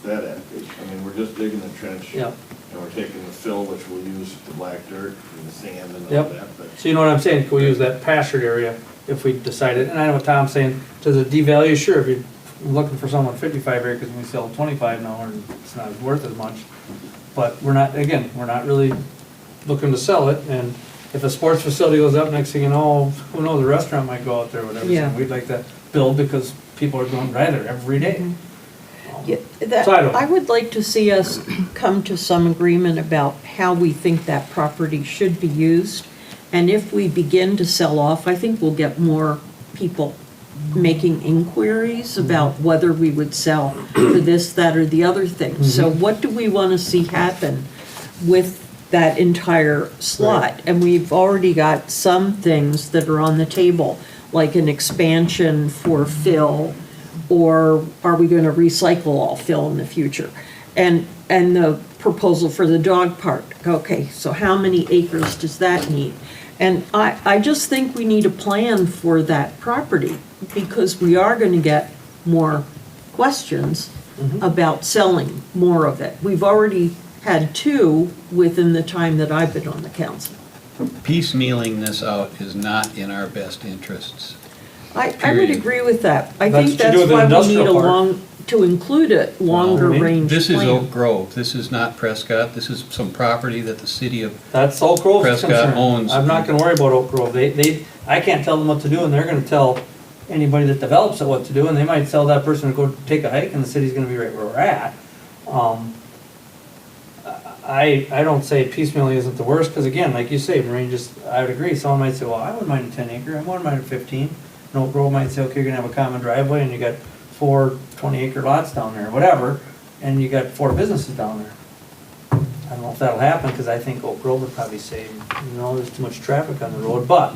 that acreage. I mean, we're just digging the trench. Yeah. And we're taking the fill, which we'll use the black dirt and the sand and all Yep. that, but. So you know what I'm saying, can we use that pastured area if we decided, and I know what Tom's saying, does it devalue? Sure, if you're looking for someone 55 acres and we sell 25 now, and it's not worth as much. But we're not, again, we're not really looking to sell it, and if a sports facility goes up, next thing you know, who knows, a restaurant might go out there, whatever. Yeah. So we'd like to build because people are going by there every day. yeah, that, So I don't know. I would like to see us come to some agreement about how we think that property should be used. And if we begin to sell off, I think we'll get more people making inquiries about whether we would sell for this, that, or the other thing. So what do we want to see happen with that entire slot? And we've already got some things that are on the table, like an expansion for fill, Or are we gonna recycle all fill in the future? And the proposal for the dog park, okay, so how many acres does that need? And I just think we need a plan for that property, because we are gonna get more questions about selling more of it. We've already had 2 within the time that I've been on the council. Piecemealing this out is not in our best interests. I would Period. agree with that. I That's think to do that's with the why we industrial need a park. long, to include a longer Well, range This is plan. Oak Grove, this is not Prescott, this is some property that the city of, That's Oak Grove's Prescott concern. owns. I'm not gonna worry about Oak Grove. I can't tell them what to do, and they're gonna tell anybody that develops it what to do, and they might tell that person to go take a hike, and the city's gonna be right where we're at. I don't say piecemealing isn't the worst, because again, like you say, Maureen, I would agree, someone might say, well, I wouldn't mind a 10 acre, I wouldn't mind a 15. And Oak Grove might say, okay, you're gonna have a common driveway, and you got 4 20-acre lots down there, whatever, and you got 4 businesses down there. I don't know if that'll happen, because I think Oak Grove would probably say, there's too much traffic on the road, but,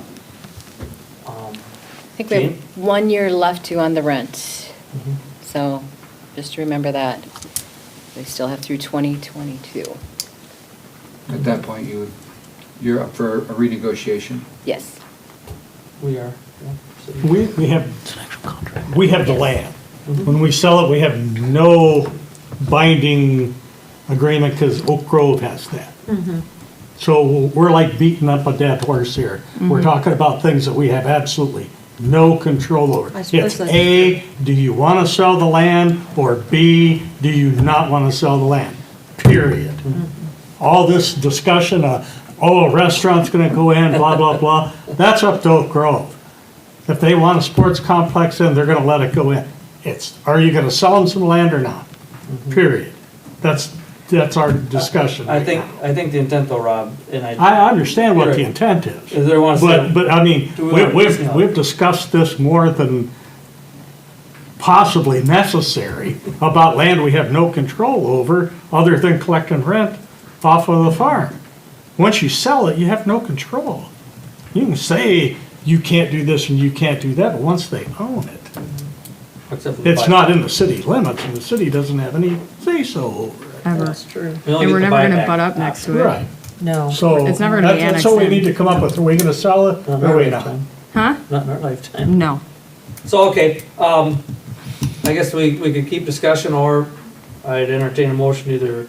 I think we have Jean? 1 year left to on the rent. Mhm. So just remember that. We still have through 2022. At that point, you're up for a renegotiation. Yes. we are. Yeah, city. We have the land. When we sell it, we have no binding agreement because Oak Grove has that. So we're like beating up a dead horse here. We're talking about things that we have absolutely no control over. I suppose It's that's A, do you want to sell the land? Or B, do you not want to sell the land? Period. All this discussion of, a restaurant's gonna go in, blah, blah, blah, that's up to Oak Grove. If they want a sports complex in, they're gonna let it go in. Are you gonna sell them some land or not? Period. That's our discussion I right think, now. I think the intent though, Rob, and I understand what the Right. intent is. Is there one say- But I mean, Do we want to piecemeal it? we've discussed this more than possibly necessary about land we have no control over, other than collecting rent off of the farm. Once you sell it, you have no control. You can say you can't do this and you can't do that, but once they own it, except for the it's buy- not in the city limits, and the city doesn't have any say-so over it. Ever. That's true. we only And we're get the never gonna buyback butt up next to it. Right, No. so. It's never gonna be that's what we annexed in. need to come up with. Are we gonna sell it Not in or our are we not? lifetime. Huh? Not in our lifetime. No. So, okay, I guess we could keep discussion, or I'd entertain a motion to either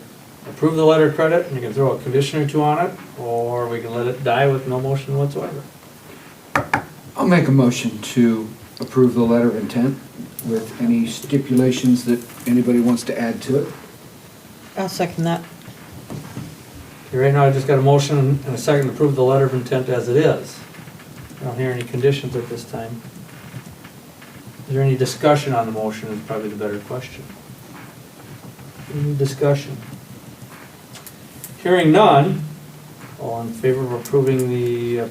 approve the letter of credit, and you can throw a condition or 2 on it, or we can let it die with no motion whatsoever. I'll make a motion to approve the letter of intent with any stipulations that anybody wants to add to it. I'll second that. Okay, right now, I just got a motion and a second to approve the letter of intent as it is. I don't hear any conditions at this time. Is there any discussion on the motion is probably the better question. Any discussion? Hearing none, all in favor of approving the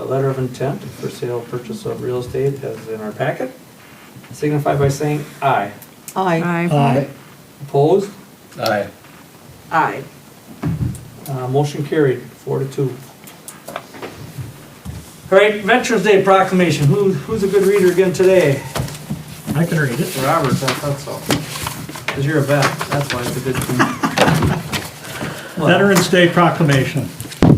letter of intent for sale, purchase of real estate as in our packet, signify by saying aye. Aye. Aye. Opposed? Aye. Aye. Motion carried, 4-2. All right, Veterans Day proclamation. Who's a good reader again today? I can read it. Robert, I thought so. Because you're a vet, that's why it's a good thing. Well, Veterans Day Proclamation.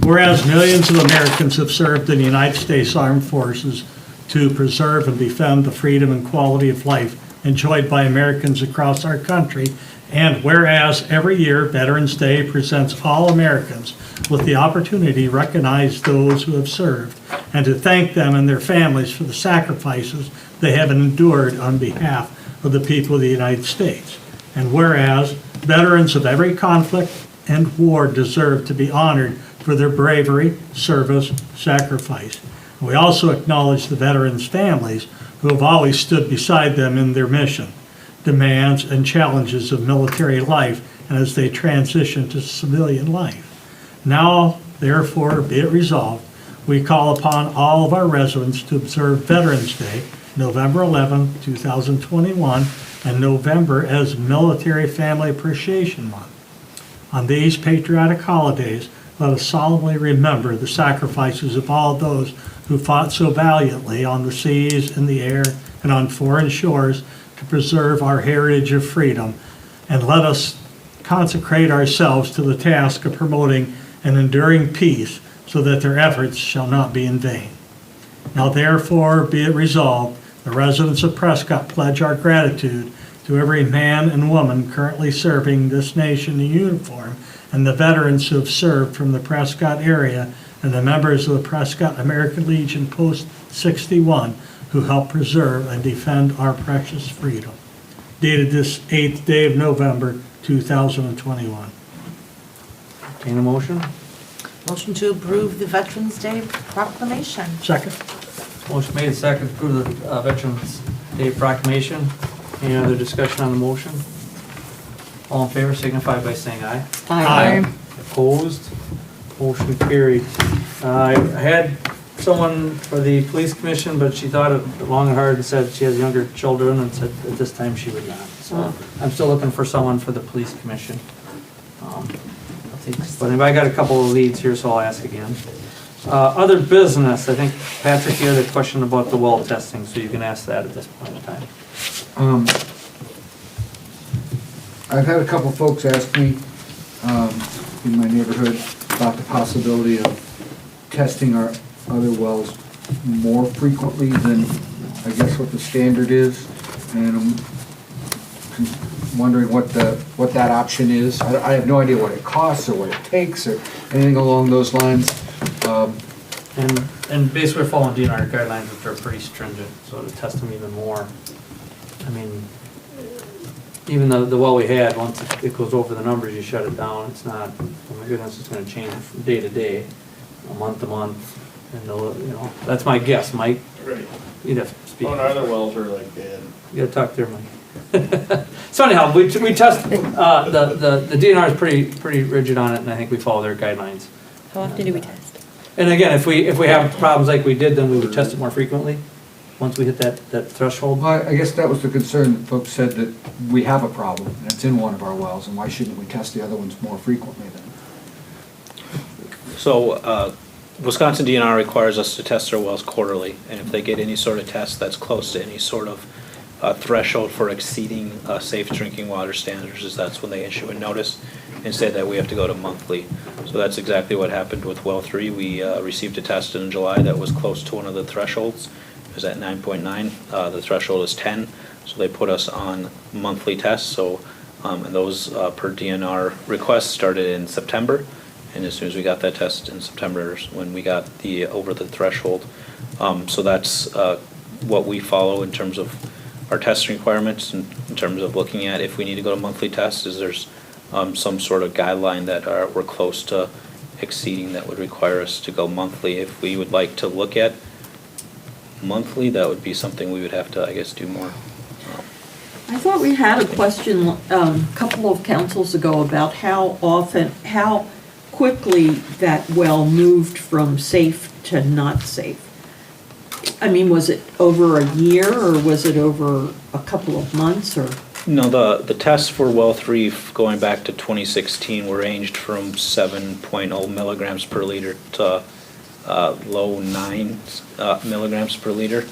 Whereas millions of Americans have served in the United States Armed Forces to preserve and defend the freedom and quality of life enjoyed by Americans across our country, and whereas every year Veterans Day presents all Americans with the opportunity to recognize those who have served and to thank them and their families for the sacrifices they have endured on behalf of the people of the United States. And whereas veterans of every conflict and war deserve to be honored for their bravery, service, sacrifice. We also acknowledge the veterans' families who have always stood beside them in their mission, demands, and challenges of military life and as they transition to civilian life. Now, therefore, be it resolved, we call upon all of our residents to observe Veterans Day, November 11, 2021, and November as Military Family Appreciation Month. On these patriotic holidays, let us solemnly remember the sacrifices of all those who fought so valiantly on the seas, in the air, and on foreign shores to preserve our heritage of freedom, and let us consecrate ourselves to the task of promoting an enduring peace, so that their efforts shall not be in vain. Now therefore be it resolved, the residents of Prescott pledge our gratitude to every man and woman currently serving this nation in uniform, and the veterans who have served from the Prescott area, and the members of the Prescott American Legion Post 61 who help preserve and defend our precious freedom. Dated this 8th day of November, 2021. Entertain a motion? Motion to approve the Veterans Day proclamation. Second. Motion made, second, to approve the Veterans Day proclamation. Any other discussion on the motion? All in favor signify by saying aye. Aye. Opposed? Motion carried. I had someone for the police commission, but she thought it long and hard and said she has younger children and said at this time she would not. So I'm still looking for someone for the police commission. But I got a couple of leads here, so I'll ask again. Other business, I think Patrick, you had a question about the well testing, so you can ask that at this point in time. I've had a couple folks ask me in my neighborhood about the possibility of testing our other wells more frequently than, I guess, what the standard is. And I'm wondering what that option is. I have no idea what it costs or what it takes or anything along those lines. And basically we're following DNR guidelines, which are pretty stringent, so to test them even more. I mean, even though the well we had, once it goes over the numbers, you shut it down. It's not, oh my goodness, it's gonna change from day to day, month to month, and that's my guess, Mike. Right. You'd have to speak. Oh, and our other wells are like that. You gotta talk there, Mike. So anyhow, we test, the DNR is pretty rigid on it, and I think we follow their guidelines. How often do we test? And again, if we have problems like we did, then we would test it more frequently, once we hit that threshold. Well, I guess that was the concern, that folks said that we have a problem, and it's in one of our wells, and why shouldn't we test the other ones more frequently then? So, Wisconsin DNR requires us to test our wells quarterly, and if they get any sort of test that's close to any sort of threshold for exceeding safe drinking water standards, that's when they issue a notice and say that we have to go to monthly. So that's exactly what happened with well 3. We received a test in July that was close to one of the thresholds. It was at 9.9. The threshold is 10, so they put us on monthly tests. So, and those per DNR requests started in September. And as soon as we got that test in September is when we got the over the threshold. So that's what we follow in terms of our testing requirements, in terms of looking at if we need to go to monthly tests, is there's some sort of guideline that we're close to exceeding that would require us to go monthly. If we would like to look at monthly, that would be something we would have to, I guess, do more. I thought we had a question a couple of councils ago about how quickly that well moved from safe to not safe. I mean, was it over a year, or was it over a couple of months, or? No, the tests for well 3 going back to 2016 were ranged from 7.0 milligrams per liter to low 9 milligrams per liter.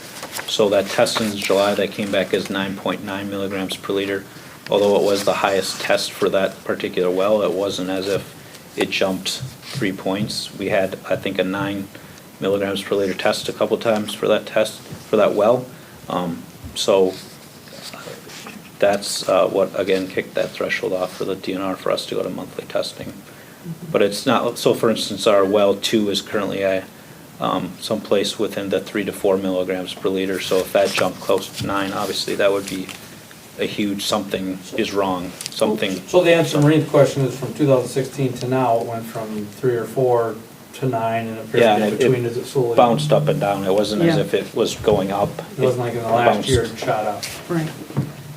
So that test in July, that came back as 9.9 milligrams per liter. Although it was the highest test for that particular well, it wasn't as if it jumped 3 points. We had, I think, a 9 milligrams per liter test a couple times for that test, for that well. So that's what, again, kicked that threshold off for the DNR for us to go to monthly testing. But it's not, so for instance, our well 2 is currently someplace within the 3 to 4 milligrams per liter. So if that jumped close to 9, obviously that would be a huge something is wrong, something. So the answer to Marine's question is from 2016 to now, it went from 3 or 4 to 9, and it Yeah, appears between is it slowly bounced up and down. It wasn't as Yeah. if it was going up. It wasn't like in the last bounced. year it shot up. Right.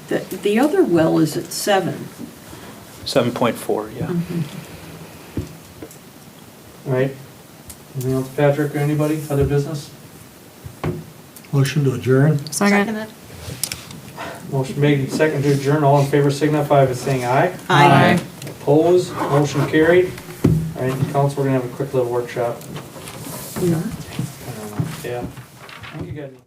The other well is at 7. 7.4, yeah. Right? Anything else, Patrick, or anybody? Other business? Motion to adjourn. Second. Motion made and second to adjourn. All in favor signify by saying aye. Aye. Opposed? Motion carried. All right, council, we're gonna have a quick little workshop. We are? I don't know. Yeah. I think you got any.